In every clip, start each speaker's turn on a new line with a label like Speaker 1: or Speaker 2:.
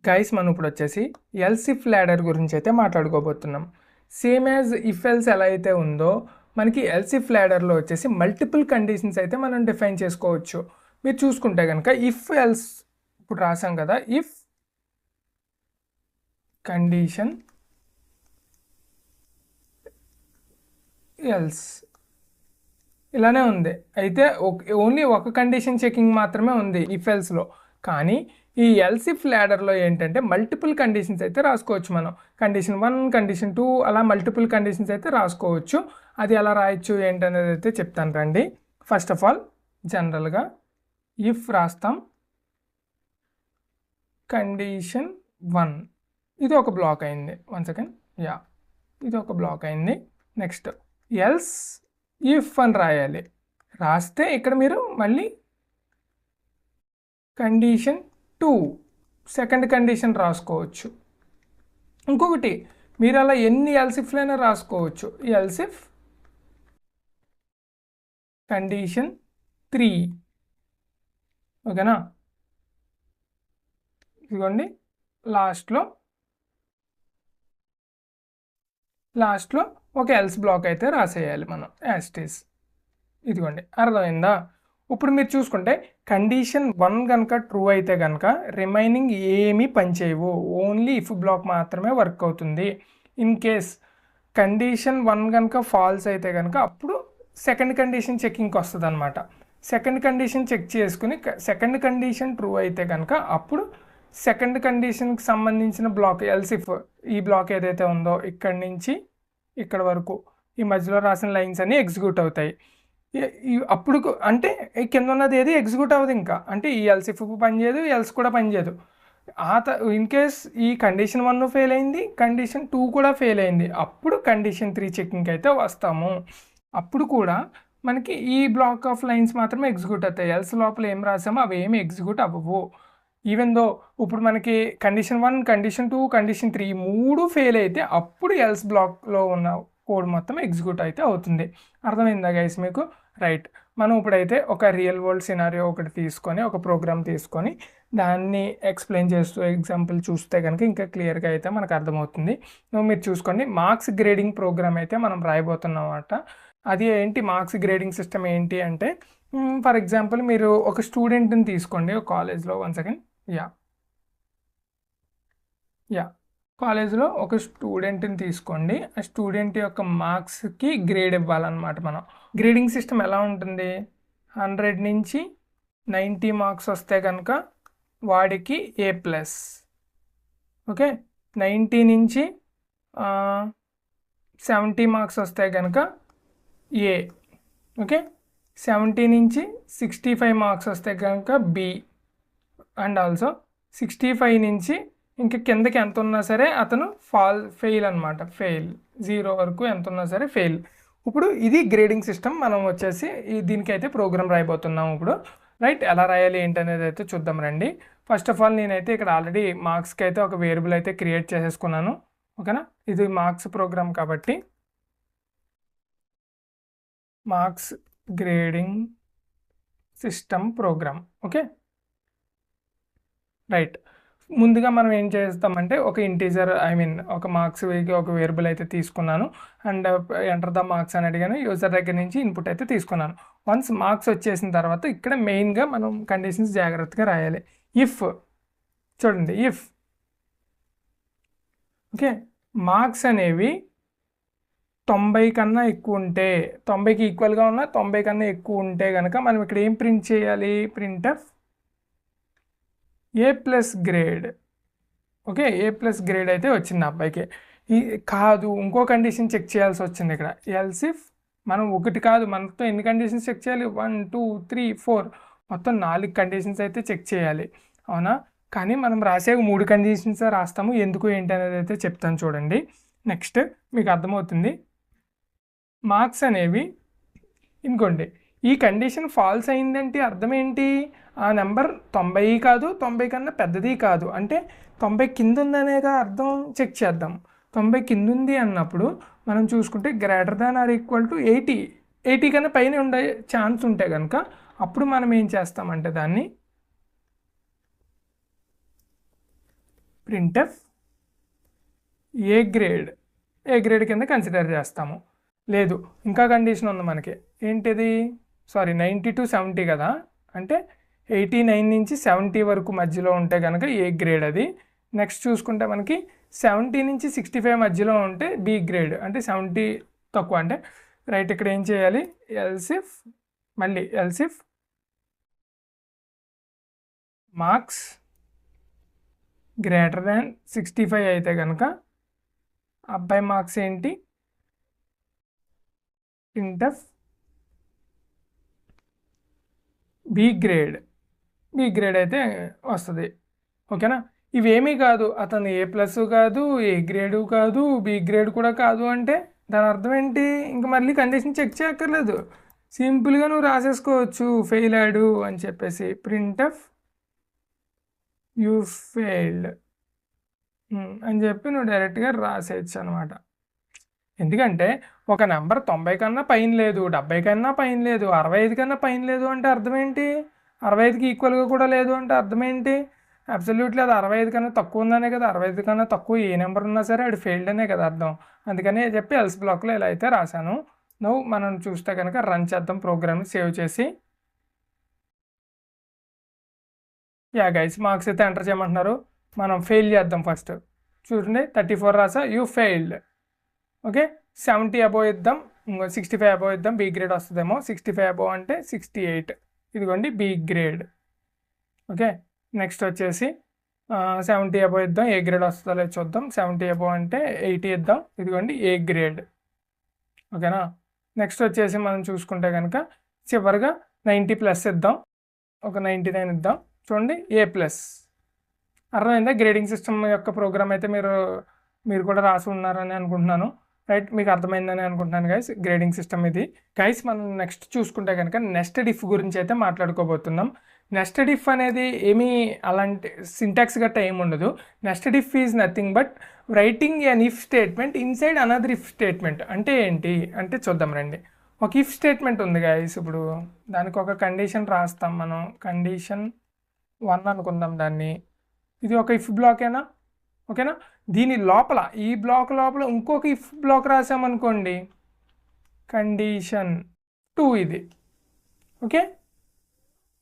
Speaker 1: Guys మనం ఇప్పుడు వచ్చేసి ఎల్స్ ఇఫ్ లాడర్ గురించి అయితే మాట్లాడుకోబోతున్నాం. సేమ్ యాజ్ ఇఫ్ ఎల్స్ ఎలా అయితే ఉందో మనకి ఎల్స్ ఇఫ్ లాడర్లో వచ్చేసి మల్టిపుల్ కండిషన్స్ అయితే మనం డిఫైన్ చేసుకోవచ్చు. మీరు చూసుకుంటే కనుక ఇఫ్ ఎల్స్ ఇప్పుడు రాసాం కదా, ఇఫ్ కండిషన్ ఎల్స్ ఇలానే ఉంది. అయితే ఓన్లీ ఒక కండిషన్ చెకింగ్ మాత్రమే ఉంది ఇఫ్ ఎల్స్లో. కానీ ఈ ఎల్స్ ఇఫ్ లాడర్లో ఏంటంటే మల్టిపుల్ కండిషన్స్ అయితే రాసుకోవచ్చు. మనం కండిషన్ 1 కండిషన్ 2 అలా మల్టిపుల్ కండిషన్స్ అయితే రాసుకోవచ్చు. అది ఎలా రాయొచ్చు ఏంటనేది అయితే చెప్తాను రండి. ఫస్ట్ ఆఫ్ ఆల్ జనరల్గా ఇఫ్ రాస్తాం కండిషన్ 1, ఇది ఒక బ్లాక్ అయింది. 1 సెకండ్, ఇది ఒక బ్లాక్ అయింది. నెక్స్ట్ ఎల్స్ ఇఫ్ అని రాయాలి. రాస్తే ఇక్కడ మీరు మళ్ళీ కండిషన్ 2 సెకండ్ కండిషన్ రాసుకోవచ్చు. ఇంకొకటి మీరు అలా ఎన్ని ఎల్సిఫ్లైనా రాసుకోవచ్చు. ఎల్సిఫ్ కండిషన్ 3, ఓకేనా. ఇదిగోండి లాస్ట్లో ఒక ఎల్స్ బ్లాక్ అయితే రాసేయాలి మనం యాజ్ ఇట్ ఈస్. ఇదిగోండి అర్థమైందా. ఇప్పుడు మీరు చూసుకుంటే కండిషన్ 1 కనుక ట్రూ అయితే కనుక రిమైనింగ్ ఏమీ పనిచేయవు, ఓన్లీ ఇఫ్ బ్లాక్ మాత్రమే వర్క్ అవుతుంది. ఇన్ కేస్ కండిషన్ 1 కనుక ఫాల్స్ అయితే కనుక అప్పుడు సెకండ్ కండిషన్ చెకింగ్కి వస్తుంది అనమాట. సెకండ్ కండిషన్ చెక్ చేసుకుని సెకండ్ కండిషన్ ట్రూ అయితే కనుక అప్పుడు సెకండ్ కండిషన్కి సంబంధించిన బ్లాక్ ఎల్స్ ఇఫ్ ఈ బ్లాక్ ఏదైతే ఉందో ఇక్కడి నుంచి ఇక్కడ వరకు ఈ మధ్యలో రాసిన లైన్స్ అన్నీ ఎగ్జిక్యూట్ అవుతాయి. అప్పుడు అంటే కింద ఉన్నది ఏది ఎగ్జిక్యూట్ అవ్వదు ఇంకా. అంటే ఈ ఎల్స్ ఇఫ్ పనిచేయదు, ఎల్స్ కూడా పనిచేయదు. ఇన్ కేస్ ఈ కండిషన్ 1 ఫెయిల్ అయింది, కండిషన్ 2 కూడా ఫెయిల్ అయింది, అప్పుడు కండిషన్ 3 చెకింగ్కి అయితే వస్తాము. అప్పుడు కూడా మనకి ఈ బ్లాక్ ఆఫ్ లైన్స్ మాత్రమే ఎగ్జిక్యూట్ అవుతాయి. ఎల్స్ లోపల ఏం రాసామో అవి ఏమి ఎగ్జిక్యూట్ అవ్వవు. ఈవెన్ దో ఇప్పుడు మనకి కండిషన్ 1 కండిషన్ 2 కండిషన్ 3 3 ఫెయిల్ అయితే అప్పుడు ఎల్స్ బ్లాక్లో ఉన్న కోడ్ మొత్తం ఎగ్జిక్యూట్ అయితే అవుతుంది. అర్థమైందా గైస్ మీకు? రైట్. మనం ఇప్పుడైతే ఒక రియల్ వరల్డ్ సినారియో ఒకటి తీసుకొని ఒక ప్రోగ్రామ్ తీసుకొని దాన్ని ఎక్స్ప్లెయిన్ చేస్తూ ఎగ్జాంపుల్ చూస్తే కనుక ఇంకా క్లియర్గా అయితే మనకు అర్థమవుతుంది. మీరు చూసుకోండి, మార్క్స్ గ్రేడింగ్ ప్రోగ్రామ్ అయితే మనం రాయబోతున్నాం అన్నమాట. అది ఏంటి మార్క్స్ గ్రేడింగ్ సిస్టమ్ ఏంటి అంటే, ఫర్ ఎగ్జాంపుల్ మీరు ఒక స్టూడెంట్ని తీసుకోండి ఒక కాలేజ్లో. 1 సెకండ్, కాలేజ్లో ఒక స్టూడెంట్ని తీసుకోండి. ఆ స్టూడెంట్ యొక్క మార్క్స్కి గ్రేడ్ ఇవ్వాలన్నమాట. మనం గ్రేడింగ్ సిస్టమ్ ఎలా ఉంటుంది, 100 నుంచి 90 మార్క్స్ వస్తే కనుక వాడికి A+, ఓకే. 90 నుంచి 70 మార్క్స్ వస్తే కనుక A, ఓకే. 70 నుంచి 65 మార్క్స్ వస్తే కనుక B, అండ్ ఆల్సో 65 నుంచి ఇంకా కిందకి ఎంత ఉన్నా సరే అతను ఫెయిల్ అనమాట. ఫెయిల్ 0 వరకు ఎంత ఉన్నా సరే ఫెయిల్. ఇప్పుడు ఇది గ్రేడింగ్ సిస్టమ్. మనం వచ్చేసి దీనికైతే ప్రోగ్రామ్ రాయబోతున్నాం ఇప్పుడు. రైట్, ఎలా రాయాలి ఏంటనేది అయితే చూద్దాం రండి. ఫస్ట్ ఆఫ్ ఆల్ నేనైతే ఇక్కడ ఆల్రెడీ మార్క్స్కి అయితే ఒక వేరియబుల్ అయితే క్రియేట్ చేసేసుకున్నాను, ఓకేనా. ఇది మార్క్స్ ప్రోగ్రామ్ కాబట్టి marks grading system program, okay. Right, ముందుగా మనం ఏం చేస్తామంటే ఒక ఇంటీజర్ ఒక మార్క్స్ ఒక వేరియబుల్ అయితే తీసుకున్నాను అండ్ ఎంటర్ ద మార్క్స్ అని అడిగాను. యూజర్ దగ్గర నుంచి ఇన్పుట్ అయితే తీసుకున్నాను. వన్స్ మార్క్స్ వచ్చేసిన తర్వాత ఇక్కడ మెయిన్గా మనం కండిషన్స్ జాగ్రత్తగా రాయాలి. ఇఫ్ చూడండి, ఇఫ్ ఓకే మార్క్స్ అనేవి 90 కన్నా ఎక్కువ ఉంటే, 90కి ఈక్వల్గా ఉన్న 90 కన్నా ఎక్కువ ఉంటే కనుక మనం ఇక్కడ ఏం ప్రింట్ చేయాలి, printf A+ grade, okay. A+ grade అయితే వచ్చింది అబ్బాయికి. కాదు, ఇంకో కండిషన్ చెక్ చేయాల్సి వచ్చింది ఇక్కడ. ఎల్స్ ఇఫ్ మనం ఒకటి కాదు, మనతో ఎన్ని కండిషన్స్ చెక్ చేయాలి, 1 2 3 4 మొత్తం 4 కండిషన్స్ అయితే చెక్ చేయాలి, అవునా. కానీ మనం రాసే 3 కండిషన్స్ రాస్తాము. ఎందుకు ఏంటి అనేది అయితే చెప్తాను చూడండి. నెక్స్ట్ మీకు అర్థమవుతుంది. మార్క్స్ అనేవి ఇంకోండి, ఈ కండిషన్ ఫాల్స్ అయిందంటే అర్థం ఏంటి, ఆ నెంబర్ 90 కాదు, 90 కన్నా పెద్దది కాదు, అంటే 90 కింద ఉందనేగా అర్థం. చెక్ చేద్దాం. 90 కింద ఉంది అన్నప్పుడు మనం చూసుకుంటే greater than or equal to 80 కన్నా పైన ఉండే ఛాన్స్ ఉంటే కనుక అప్పుడు మనం ఏం చేస్తామంటే దాన్ని ప్రింట్ఎఫ్ ఏ గ్రేడ్ కింద కన్సిడర్ చేస్తాము. లేదు ఇంకా కండిషన్ ఉంది మనకి, ఏంటిది, సారీ 90 to 70 కదా, అంటే 89 నుంచి 70 వరకు మధ్యలో ఉంటే కనుక ఏ గ్రేడ్ అది. నెక్స్ట్ చూసుకుంటే మనకి 70 నుంచి 65 మధ్యలో ఉంటే బి గ్రేడ్, అంటే 70 తక్కువ అంటే రైట్. ఇక్కడ ఏం చేయాలి, ఎల్సిఫ్ మార్క్స్ గ్రేటర్ దాన్ 65 అయితే కనుక అబ్బాయి మార్క్స్ ఏంటి, ప్రింట్ఎఫ్ బి గ్రేడ్ అయితే వస్తుంది. ఓకేనా, ఇవేమీ కాదు, అతను ఏ ప్లస్ కాదు, ఏ గ్రేడు కాదు, బి గ్రేడ్ కూడా కాదు అంటే దాని అర్థం ఏంటి, ఇంకా మళ్ళీ కండిషన్ చెక్ చేయక్కర్లేదు, సింపుల్గా నువ్వు రాసేసుకోవచ్చు ఫెయిల్ అయ్యాడు అని చెప్పేసి. ప్రింట్ఎఫ్ యూ ఫెయిల్డ్ అని చెప్పి నువ్వు డైరెక్ట్గా రాసేయచ్చు అనమాట. ఎందుకంటే ఒక నెంబర్ 90 కన్నా పైన లేదు, 70 కన్నా పైన లేదు, 65 కన్నా పైన లేదు అంటే అర్థం ఏంటి, 65కి ఈక్వల్గా కూడా లేదు అంటే అర్థం ఏంటి, అబ్సల్యూట్లీ అది 65 కన్నా తక్కువ ఉందనే కదా. 65 కన్నా తక్కువ ఏ నెంబర్ ఉన్నా సరే అది ఫెయిల్డ్ అనే కదా అర్థం. అందుకనే చెప్పి ఎల్స్ బ్లాక్లో ఇలా అయితే రాశాను. నువ్వు మనం చూస్తే కనుక రన్ చేద్దాం, ప్రోగ్రామ్ని సేవ్ చేసి. యా గైస్, మార్క్స్ అయితే ఎంటర్ చేయమంటున్నారు. మనం ఫెయిల్ చేద్దాం ఫస్ట్. చూడండి 34 రాసా, యూ ఫెయిల్డ్. ఓకే, 70 అబోవ్ ఇద్దాం, 65 అబోవ్ ఇద్దాం, బి గ్రేడ్ వస్తుందేమో. 65 అబోవ్ అంటే 68, ఇదిగోండి బి గ్రేడ్. ఓకే, నెక్స్ట్ వచ్చేసి 70 అబోవ్ ఇద్దాం, ఏ గ్రేడ్ వస్తుందో లేదు చూద్దాం. 70 అబోవ్ అంటే 80 ఇద్దాం, ఇదిగోండి ఏ గ్రేడ్. ఓకేనా, నెక్స్ట్ వచ్చేసి మనం చూసుకుంటే కనుక చివరిగా 90 ప్లస్ ఇద్దాం, ఒక 99 ఇద్దాం, చూడండి ఏ ప్లస్. అర్థమైందా, గ్రేడింగ్ సిస్టమ్ యొక్క ప్రోగ్రామ్ అయితే మీరు కూడా రాసి ఉన్నారని అనుకుంటున్నాను. రైట్, మీకు అర్థమైందని అనుకుంటున్నాను గైస్. గ్రేడింగ్ సిస్టమ్ ఇది గైస్. మనం నెక్స్ట్ చూసుకుంటే కనుక నెస్టెడ్ ఇఫ్ గురించి అయితే మాట్లాడుకోబోతున్నాం. నెస్టెడ్ ఇఫ్ అనేది ఏమీ అలాంటి సింటాక్స్ గట్ట ఏమి ఉండదు. Nested if is nothing but writing an if statement inside another if statement. అంటే ఏంటి అంటే చూద్దాం రండి. ఒక ఇఫ్ స్టేట్మెంట్ ఉంది గైస్, ఇప్పుడు దానికి ఒక కండిషన్ రాస్తాం మనం. కండిషన్ 1 అనుకుందాం దాన్ని. ఇది ఒక ఇఫ్ బ్లాకేనా, ఓకేనా. దీని లోపల, ఈ బ్లాక్ లోపల ఇంకొక ఇఫ్ బ్లాక్ రాసామనుకోండి, కండిషన్ 2 ఇది. ఓకే,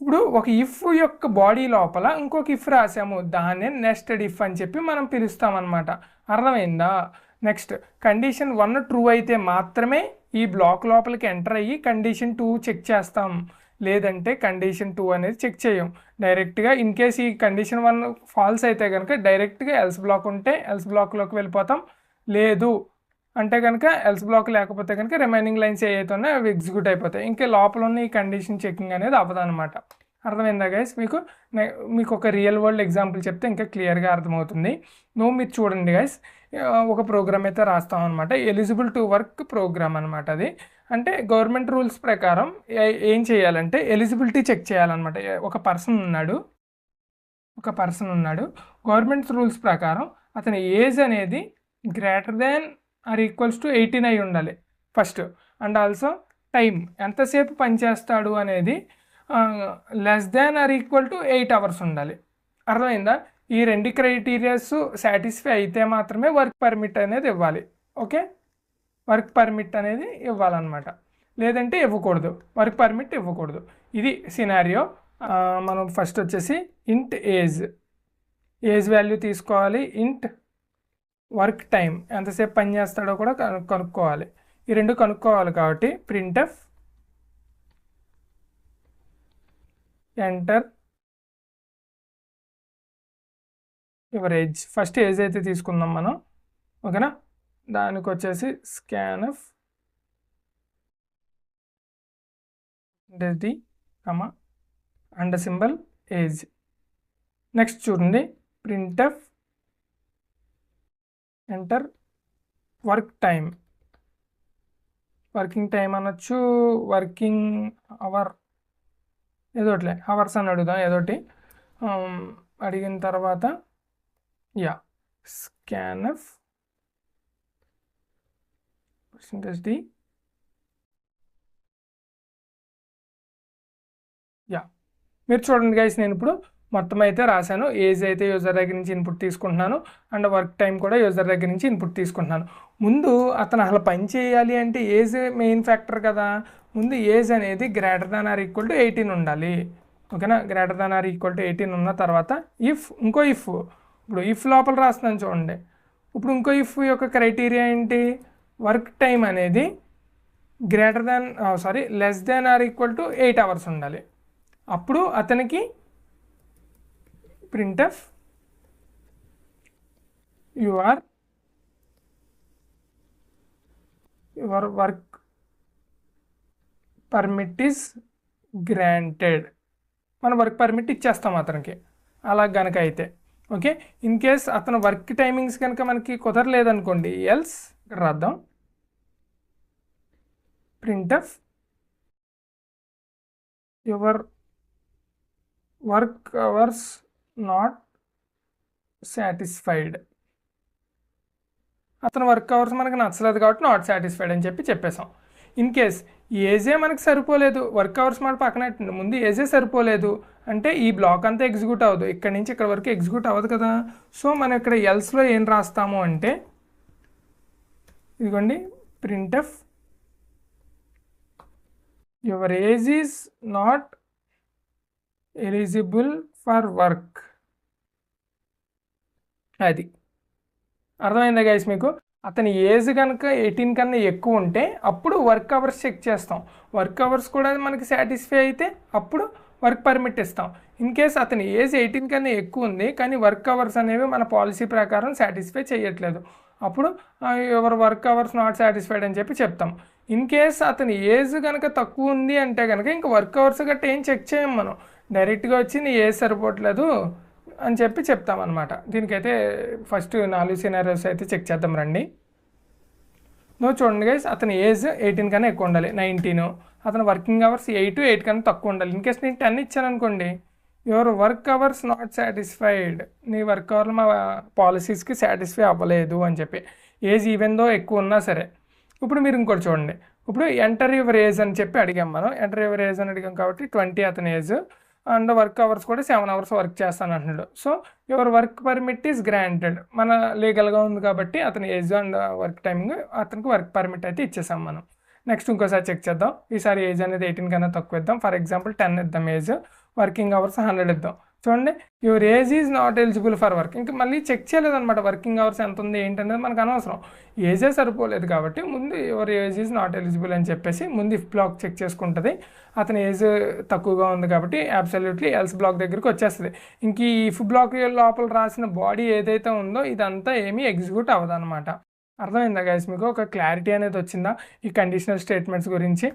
Speaker 1: ఇప్పుడు ఒక ఇఫ్ యొక్క బాడీ లోపల ఇంకొక ఇఫ్ రాసాము, దాన్నే నెస్టెడ్ ఇఫ్ అని చెప్పి మనం పిలుస్తామన్నమాట. అర్థమైందా. నెక్స్ట్ కండిషన్ 1 ట్రూ అయితే మాత్రమే ఈ బ్లాక్ లోపలికి ఎంటర్ అయ్యి కండిషన్ 2 చెక్ చేస్తాం, లేదంటే కండిషన్ 2 అనేది చెక్ చేయం. డైరెక్ట్గా ఇన్ కేస్ ఈ కండిషన్ 1 ఫాల్స్ అయితే కనుక డైరెక్ట్గా ఎల్స్ బ్లాక్ ఉంటే ఎల్స్ బ్లాక్లోకి వెళ్ళిపోతాం, లేదు అంటే కనుక ఎల్స్ బ్లాక్ లేకపోతే కనుక రిమైనింగ్ లైన్స్ ఏవైతే ఉన్నాయో అవి ఎగ్జిక్యూట్ అయిపోతాయి. ఇంకా లోపల ఉన్న ఈ కండిషన్ చెకింగ్ అనేది అవ్వదన్నమాట. అర్థమైందా గైస్ మీకు. మీకు ఒక రియల్ వరల్డ్ ఎగ్జాంపుల్ చెప్తే ఇంకా క్లియర్గా అర్థమవుతుంది. మీరు చూడండి గైస్, ఒక ప్రోగ్రామ్ అయితే రాస్తాం అనమాట, ఎలిజిబుల్ టు వర్క్ ప్రోగ్రామ్ అనమాట. అది అంటే గవర్నమెంట్ రూల్స్ ప్రకారం ఏం చేయాలంటే ఎలిజిబిలిటీ చెక్ చేయాలన్నమాట. ఒక పర్సన్ ఉన్నాడు, గవర్నమెంట్ రూల్స్ ప్రకారం అతని ఏజ్ అనేది greater than or equals to 18 అయి ఉండాలి ఫస్ట్. అండ్ ఆల్సో టైం, ఎంతసేపు పనిచేస్తాడు అనేది less than or equal to 8 hours ఉండాలి. అర్థమైందా. ఈ 2 క్రైటీరియాస్ సాటిస్ఫై అయితే మాత్రమే వర్క్ పర్మిట్ అనేది ఇవ్వాలి. ఓకే, వర్క్ పర్మిట్ అనేది ఇవ్వాలన్నమాట, లేదంటే ఇవ్వకూడదు, వర్క్ పర్మిట్ ఇవ్వకూడదు. ఇది సినారియో. మనం ఫస్ట్ వచ్చేసి ఇంట్ ఏజ్ వాల్యూ తీసుకోవాలి, ఇంట్ వర్క్ టైం ఎంతసేపు పని చేస్తాడో కూడా కనుక్కోవాలి. ఈ 2 కనుక్కోవాలి కాబట్టి printf enter your age. First age అయితే తీసుకుందాం మనం, ఓకేనా. దానికి వచ్చేసి స్కాన్ఎఫ్ డి కమా అండర్ సింబల్ ఏజ్. నెక్స్ట్ చూడండి, ప్రింట్ఎఫ్ ఎంటర్ వర్కింగ్ టైం అనొచ్చు, వర్కింగ్ అవర్, ఏదోట్లే అవర్స్ అని అడుగుదాం ఏదోటి. అడిగిన తర్వాత యా స్కాన్ఎఫ్ డి యా. మీరు చూడండి గైస్, నేను ఇప్పుడు మొత్తం అయితే రాశాను. ఏజ్ అయితే యూజర్ దగ్గర నుంచి ఇన్పుట్ తీసుకుంటున్నాను అండ్ వర్క్ టైం కూడా యూజర్ దగ్గర నుంచి ఇన్పుట్ తీసుకుంటున్నాను. ముందు అతను అసలు పని చేయాలి అంటే ఏజ్ మెయిన్ ఫ్యాక్టర్ కదా. ముందు ఏజ్ అనేది greater than or equal to 18 ఉండాలి. ఓకేనా, greater than or equal to 18 ఉన్న తర్వాత ఇంకో ఇఫ్ ఇప్పుడు ఇఫ్ లోపల రాస్తున్నాను చూడండి. ఇప్పుడు ఇంకో ఇఫ్ యొక్క క్రైటీరియా ఏంటి, వర్క్ టైం అనేది less than or equal to 8 hours ఉండాలి. అప్పుడు అతనికి printf your work permit is granted, మనం వర్క్ పర్మిట్ ఇచ్చేస్తాం అతనికి అలా గనక అయితే. ఓకే, ఇన్ కేస్ అతను వర్క్ టైమింగ్స్ కనుక మనకి కుదరలేదనుకోండి, ఎల్స్ ఇక్కడ రాద్దాం, printf your work hours not satisfied. అతను వర్క్ అవర్స్ మనకు నచ్చలేదు కాబట్టి నాట్ సాటిస్ఫైడ్ అని చెప్పేసాం. ఇన్ కేస్ ఏజే మనకు సరిపోలేదు, వర్క్ అవర్స్ మాట పక్కన ముందు ఏజే సరిపోలేదు అంటే ఈ బ్లాక్ అంతా ఎగ్జిక్యూట్ అవ్వదు, ఇక్కడ నుంచి ఇక్కడ వరకు ఎగ్జిక్యూట్ అవ్వదు కదా. సో మనం ఇక్కడ ఎల్స్లో ఏం రాస్తాము అంటే ఇదిగోండి, printf your age is not eligible for work. అది అర్థమైందా గైస్ మీకు? అతని ఏజ్ కనుక 18 కన్నా ఎక్కువ ఉంటే అప్పుడు వర్క్ అవర్స్ చెక్ చేస్తాం. వర్క్ అవర్స్ కూడా మనకి సాటిస్ఫై అయితే అప్పుడు వర్క్ పర్మిట్ ఇస్తాం. ఇన్ కేస్ అతని ఏజ్ 18 కన్నా ఎక్కువ ఉంది కానీ వర్క్ అవర్స్ అనేవి మన పాలసీ ప్రకారం సాటిస్ఫై చేయట్లేదు, అప్పుడు ఎవరు వర్క్ అవర్స్ నాట్ సాటిస్ఫైడ్ అని చెప్తాం. ఇన్ కేస్ అతని ఏజ్ కనుక తక్కువ ఉంది అంటే కనుక ఇంకా వర్క్ అవర్స్ గట్ట ఏం చెక్ చేయం, మనం డైరెక్ట్గా వచ్చి నీ ఏజ్ సరిపోవట్లేదు అని చెప్తామన్నమాట. దీనికైతే ఫస్ట్ 4 సినారియోస్ అయితే చెక్ చేద్దాం రండి. చూడండి గైస్, అతని ఏజ్ 18 కన్నా ఎక్కువ ఉండాలి, 19. అతని వర్కింగ్ అవర్స్ 8 కన్నా తక్కువ ఉండాలి. ఇన్ కేస్ నేను 10 ఇచ్చాను అనుకోండి, your work hours not satisfied, నీ వర్క్ అవర్లు మా పాలసీస్కి సాటిస్ఫై అవ్వలేదు అని ఏజ్ ఈవెన్ దో ఎక్కువ ఉన్నా సరే. ఇప్పుడు మీరు ఇంకోటి చూడండి, ఇప్పుడు ఎంటర్ యువర్ ఏజ్ అని అడిగాం మనం. ఎంటర్ యువర్ ఏజ్ అని అడిగాం కాబట్టి 20 అతని ఏజ్ అండ్ వర్క్ అవర్స్ కూడా 7 hours వర్క్ చేస్తాను అంటున్నాడు. So your work permit is granted, మన లీగల్గా ఉంది కాబట్టి అతని ఏజ్ అండ్ వర్క్ టైమింగ్ అతనికి వర్క్ పర్మిట్ అయితే ఇచ్చేసాం మనం. నెక్స్ట్ ఇంకోసారి చెక్ చేద్దాం. ఈసారి ఏజ్ అనేది 18 కన్నా తక్కువ ఇద్దాం. ఫర్ ఎగ్జాంపుల్ 10 ఇద్దాం ఏజ్, వర్కింగ్ అవర్స్ 100 ఇద్దాం. చూడండి, your age is not eligible for work. ఇంకా మళ్ళీ చెక్ చేయలేదన్నమాట వర్కింగ్ అవర్స్ ఎంత ఉంది ఏంటనేది మనకు అనవసరం, ఏజే సరిపోలేదు కాబట్టి ముందు your age is not eligible అని ముందు ఇఫ్ బ్లాక్ చెక్ చేసుకుంటుంది. అతని ఏజ్ తక్కువగా ఉంది కాబట్టి అబ్సల్యూట్లీ ఎల్స్ బ్లాక్ దగ్గరికి వచ్చేస్తుంది. ఇంక ఈ ఇఫ్ బ్లాక్ లోపల రాసిన బాడీ ఏదైతే ఉందో ఇదంతా ఏమీ ఎగ్జిక్యూట్ అవ్వదన్నమాట. అర్థమైందా గైస్ మీకు? ఒక క్లారిటీ అనేది వచ్చిందా ఈ కండిషనల్ స్టేట్మెంట్స్ గురించి?